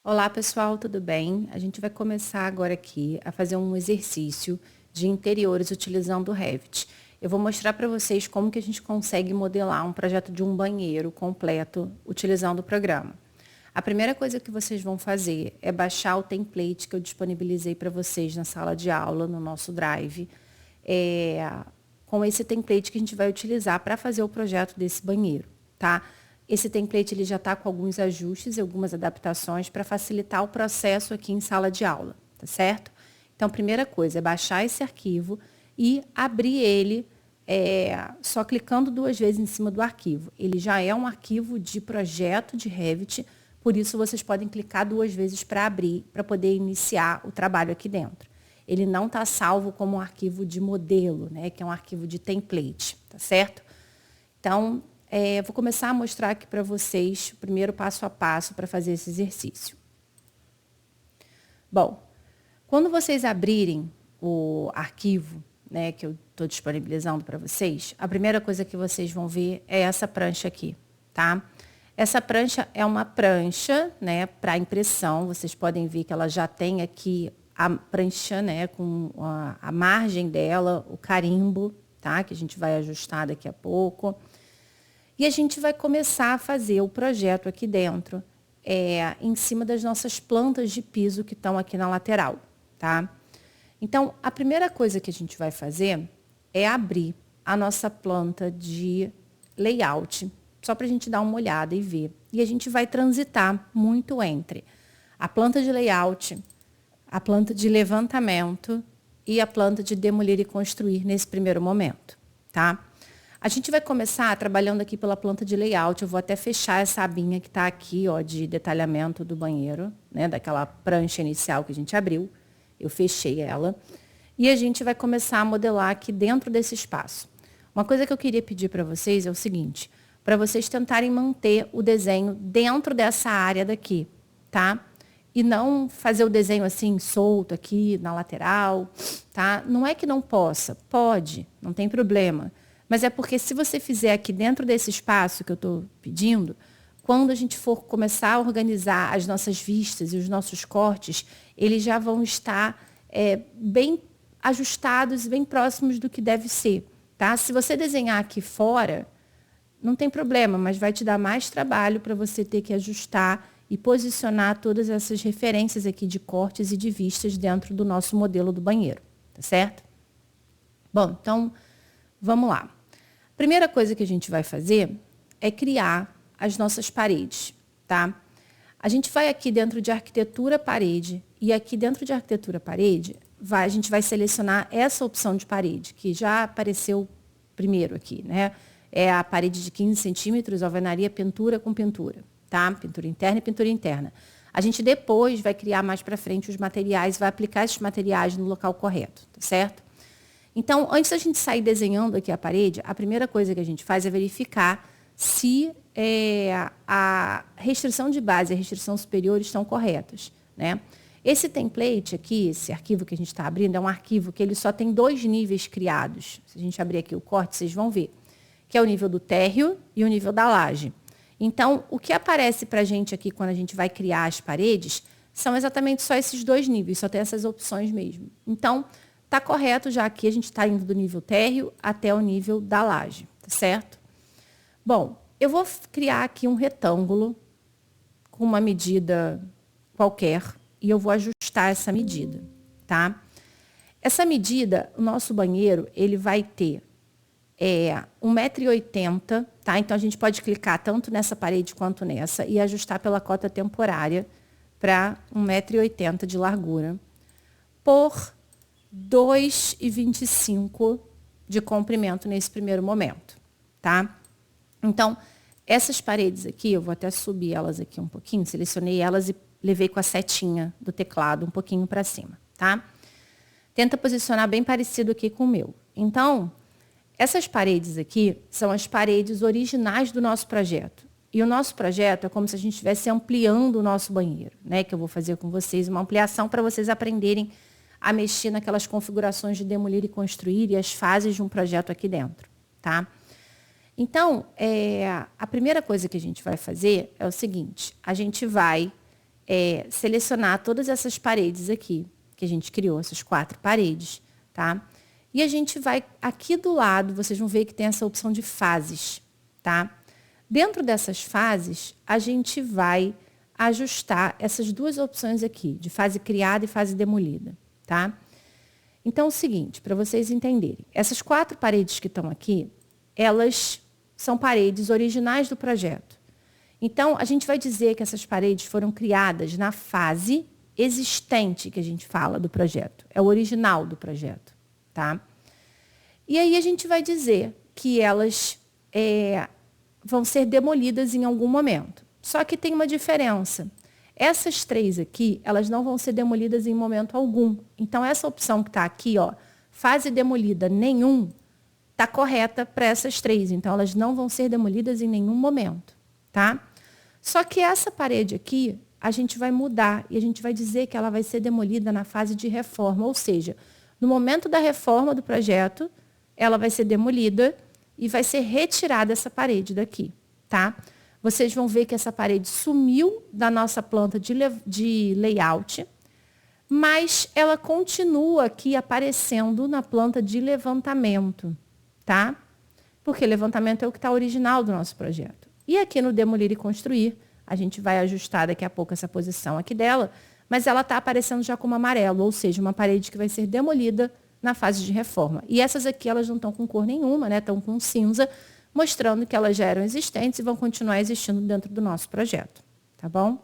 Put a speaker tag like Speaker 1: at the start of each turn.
Speaker 1: Olá pessoal, tudo bem? A gente vai começar agora aqui a fazer um exercício de interiores utilizando o Revit. Eu vou mostrar para vocês como que a gente consegue modelar um projeto de um banheiro completo utilizando o programa. A primeira coisa que vocês vão fazer é baixar o template que eu disponibilizei para vocês na sala de aula, no nosso Drive, com esse template que a gente vai utilizar para fazer o projeto desse banheiro, tá? Esse template ele já está com alguns ajustes e algumas adaptações para facilitar o processo aqui em sala de aula, tá certo? Então, a primeira coisa é baixar esse arquivo e abrir ele só clicando 2 vezes em cima do arquivo. Ele já é um arquivo de projeto de Revit, por isso vocês podem clicar 2 vezes para abrir, para poder iniciar o trabalho aqui dentro. Ele não está salvo como um arquivo de modelo, né, que é um arquivo de template, tá certo? Então, vou começar a mostrar aqui para vocês o primeiro passo a passo para fazer esse exercício. Bom, quando vocês abrirem o arquivo, né, que eu estou disponibilizando para vocês, a primeira coisa que vocês vão ver é essa prancha aqui, tá? Essa prancha é uma prancha, né, para impressão. Vocês podem ver que ela já tem aqui a prancha, né, com a margem dela, o carimbo, tá? Que a gente vai ajustar daqui a pouco. E a gente vai começar a fazer o projeto aqui dentro, em cima das nossas plantas de piso que estão aqui na lateral, tá? Então, a primeira coisa que a gente vai fazer é abrir a nossa planta de layout, só para a gente dar uma olhada e ver. E a gente vai transitar muito entre a planta de layout, a planta de levantamento e a planta de demolir e construir nesse primeiro momento, tá? A gente vai começar trabalhando aqui pela planta de layout. Eu vou até fechar essa abinha que está aqui, ó, de detalhamento do banheiro, né, daquela prancha inicial que a gente abriu. Eu fechei ela. E a gente vai começar a modelar aqui dentro desse espaço. Uma coisa que eu queria pedir para vocês é o seguinte, para vocês tentarem manter o desenho dentro dessa área daqui, tá? E não fazer o desenho assim, solto aqui na lateral, tá? Não é que não possa, pode, não tem problema. Mas é porque se você fizer aqui dentro desse espaço que eu estou pedindo, quando a gente for começar a organizar as nossas vistas e os nossos cortes, eles já vão estar bem ajustados, bem próximos do que deve ser. Tá? Se você desenhar aqui fora, não tem problema, mas vai te dar mais trabalho para você ter que ajustar e posicionar todas essas referências aqui de cortes e de vistas dentro do nosso modelo do banheiro. Tá certo? Bom, então, vamos lá. Primeira coisa que a gente vai fazer é criar as nossas paredes, tá? A gente vai aqui dentro de arquitetura parede e aqui dentro de arquitetura parede, a gente vai selecionar essa opção de parede, que já apareceu primeiro aqui, né? É a parede de 15 centímetros, alvenaria, pintura com pintura, tá? Pintura interna e pintura interna. A gente depois vai criar mais para frente os materiais, vai aplicar esses materiais no local correto, tá certo? Então, antes da gente sair desenhando aqui a parede, a primeira coisa que a gente faz é verificar se a restrição de base e a restrição superior estão corretas, né? Esse template aqui, esse arquivo que a gente está abrindo, é um arquivo que ele só tem 2 níveis criados. Se a gente abrir aqui o corte, vocês vão ver, que é o nível do térreo e o nível da laje. Então, o que aparece para a gente aqui quando a gente vai criar as paredes são exatamente só esses 2 níveis, só tem essas opções mesmo. Então, está correto, já aqui a gente está indo do nível térreo até o nível da laje, tá certo? Bom, eu vou criar aqui um retângulo com uma medida qualquer e eu vou ajustar essa medida, tá? Essa medida, o nosso banheiro, ele vai ter 1,80 m, tá? Então, a gente pode clicar tanto nessa parede quanto nessa e ajustar pela cota temporária para 1,80 m de largura por 2,25 de comprimento nesse primeiro momento, tá? Então, essas paredes aqui, eu vou até subir elas aqui um pouquinho, selecionei elas e levei com a setinha do teclado um pouquinho para cima, tá? Tenta posicionar bem parecido aqui com o meu. Então, essas paredes aqui são as paredes originais do nosso projeto. E o nosso projeto é como se a gente estivesse ampliando o nosso banheiro, né? Que eu vou fazer com vocês, uma ampliação para vocês aprenderem a mexer naquelas configurações de demolir e construir e as fases de um projeto aqui dentro, tá? Então, a primeira coisa que a gente vai fazer é o seguinte, a gente vai selecionar todas essas paredes aqui, que a gente criou, essas 4 paredes, tá? E a gente vai, aqui do lado, vocês vão ver que tem essa opção de fases, tá? Dentro dessas fases, a gente vai ajustar essas 2 opções aqui, de fase criada e fase demolida, tá? Então, é o seguinte, para vocês entenderem, essas 4 paredes que estão aqui, elas são paredes originais do projeto. Então, a gente vai dizer que essas paredes foram criadas na fase existente que a gente fala do projeto. É o original do projeto, tá? E aí a gente vai dizer que elas vão ser demolidas em algum momento. Só que tem uma diferença. Essas 3 aqui, elas não vão ser demolidas em momento algum. Então, essa opção que está aqui, ó, fase demolida nenhum, está correta para essas 3. Então, elas não vão ser demolidas em nenhum momento, tá? Só que essa parede aqui, a gente vai mudar e a gente vai dizer que ela vai ser demolida na fase de reforma. Ou seja, no momento da reforma do projeto, ela vai ser demolida e vai ser retirada essa parede daqui, tá? Vocês vão ver que essa parede sumiu da nossa planta de layout, mas ela continua aqui aparecendo na planta de levantamento, tá? Porque levantamento é o que está original do nosso projeto. E aqui no demolir e construir, a gente vai ajustar daqui a pouco essa posição aqui dela, mas ela está aparecendo já como amarelo, ou seja, uma parede que vai ser demolida na fase de reforma. E essas aqui, elas não estão com cor nenhuma, né? Estão com cinza, mostrando que elas já eram existentes e vão continuar existindo dentro do nosso projeto, tá bom?